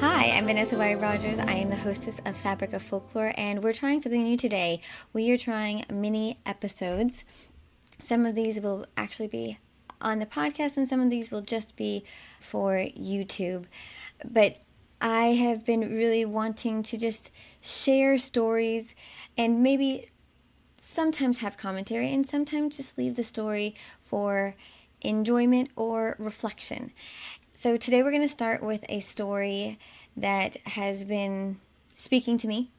Hi, I'm Vanessa Y. Rogers. I am the hostess of Fabric of Folklore, and we're trying something new today. We are trying mini episodes. Some of these will actually be on the podcast, and some of these will just be for YouTube. But I have been really wanting to just share stories and maybe sometimes have commentary and sometimes just leave the story for enjoyment or reflection. So today we're going to start with a story that has been speaking to me.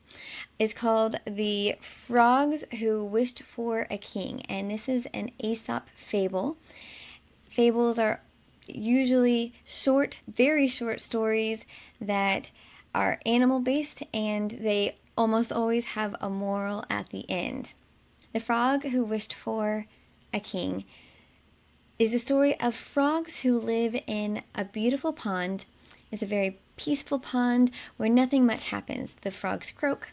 It's called The Frogs Who Wished for a King, and this is an Aesop fable. Fables are usually short, very short stories that are animal-based, and they almost always have a moral at the end. The Frog Who Wished for a King is a story of frogs who live in a beautiful pond. It's a very peaceful pond where nothing much happens. The frogs croak,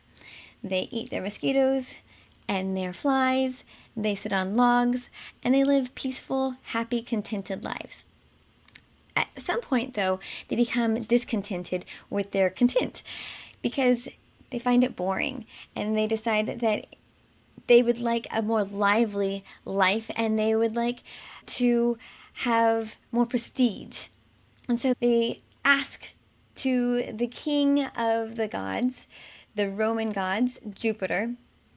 they eat their mosquitoes and their flies, they sit on logs, and they live peaceful, happy, contented lives. At some point, though, they become discontented with their content because they find it boring, and they decide that they would like a more lively life, and they would like to have more prestige. And so they ask to the king of the gods, the Roman gods, Jupiter,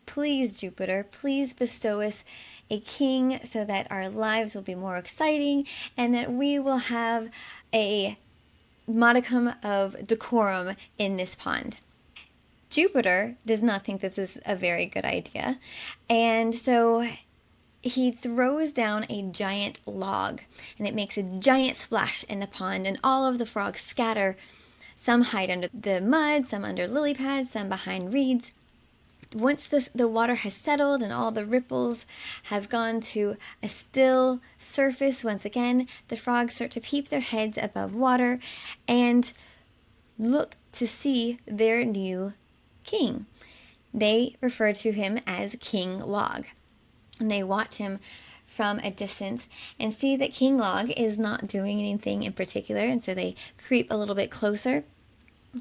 Jupiter, please bestow us a king so that our lives will be more exciting and that we will have a modicum of decorum in this pond. Jupiter does not think this is a very good idea, and so he throws down a giant log, and it makes a giant splash in the pond, and all of the frogs scatter. Some hide under the mud, some under lily pads, some behind reeds. Once the water has settled and all the ripples have gone to a still surface once again, the frogs start to peep their heads above water and look to see their new king. They refer to him as King Log, and they watch him from a distance and see that King Log is not doing anything in particular, and so they creep a little bit closer.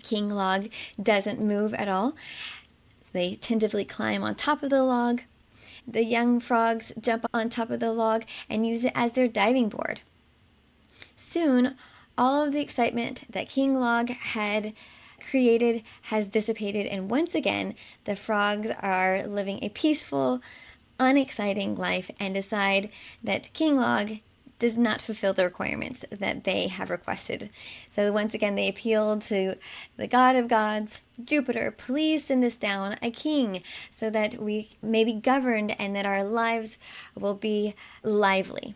King Log doesn't move at all, so they tentatively climb on top of the log. The young frogs jump on top of the log and use it as their diving board. Soon, all of the excitement that King Log had created has dissipated, and once again the frogs are living a peaceful, unexciting life and decide that King Log does not fulfill the requirements that they have requested. So once again they appeal to the god of gods, Jupiter, please send us down a king so that we may be governed and that our lives will be lively.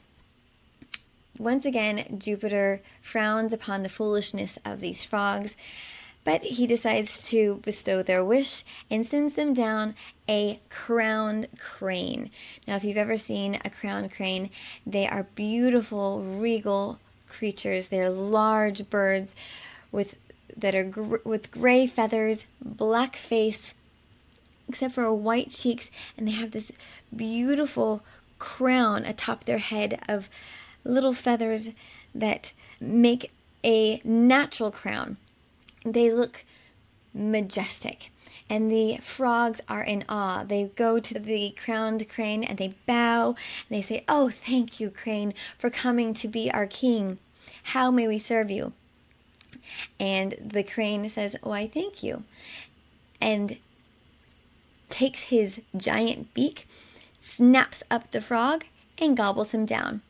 Once again, Jupiter frowns upon the foolishness of these frogs, but he decides to bestow their wish and sends them down a crowned crane. Now, if you've ever seen a crowned crane, they are beautiful, regal creatures. They're large birds with gray feathers, black face, except for white cheeks, and they have this beautiful crown atop their head of little feathers that make a natural crown. They look majestic, and the frogs are in awe. They go to the crowned crane and they bow, and they say, "Oh, thank you, crane, for coming to be our king. How may we serve you?" And the crane says, "Why, thank you," and takes his giant beak, snaps up the frog, and gobbles him down.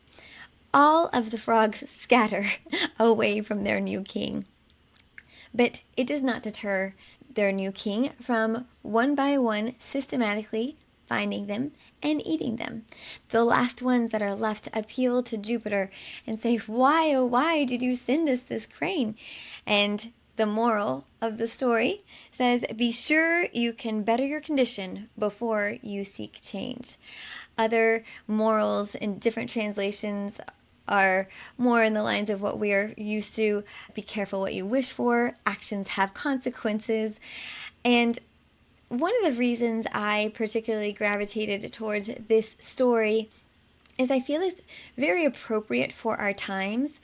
All of the frogs scatter away from their new king. But it does not deter their new king from one by one systematically finding them and eating them. The last ones that are left appeal to Jupiter and say, "Why, oh why did you send us this crane?" And the moral of the story says, "Be sure you can better your condition before you seek change." Other morals in different translations are more in the lines of what we are used to. Be careful what you wish for. Actions have consequences. And one of the reasons I particularly gravitated towards this story is I feel it's very appropriate for our times.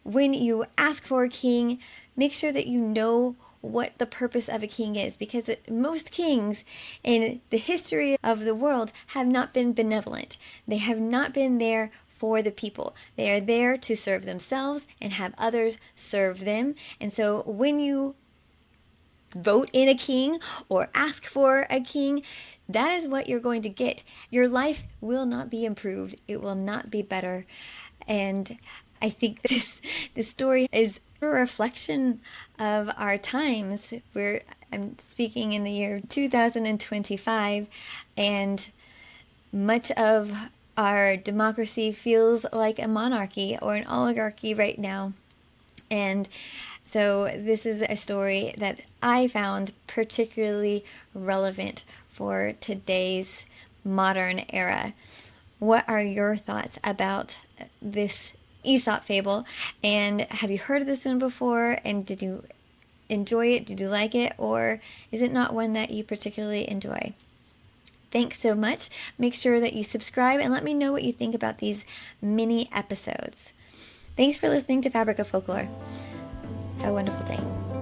When you ask for a king, make sure that you know what the purpose of a king is, because most kings in the history of the world have not been benevolent. They have not been there for the people. They are there to serve themselves and have others serve them. And so when you vote in a king or ask for a king, that is what you're going to get. Your life will not be improved. It will not be better. And I think this story is a reflection of our times. I'm speaking in the year 2025, and much of our democracy feels like a monarchy or an oligarchy right now. And so this is a story that I found particularly relevant for today's modern era. What are your thoughts about this Aesop fable? And have you heard of this one before? And did you enjoy it? Did you like it? Or is it not one that you particularly enjoy? Thanks so much. Make sure that you subscribe and let me know what you think about these mini episodes. Thanks for listening to Fabric of Folklore. Have a wonderful day.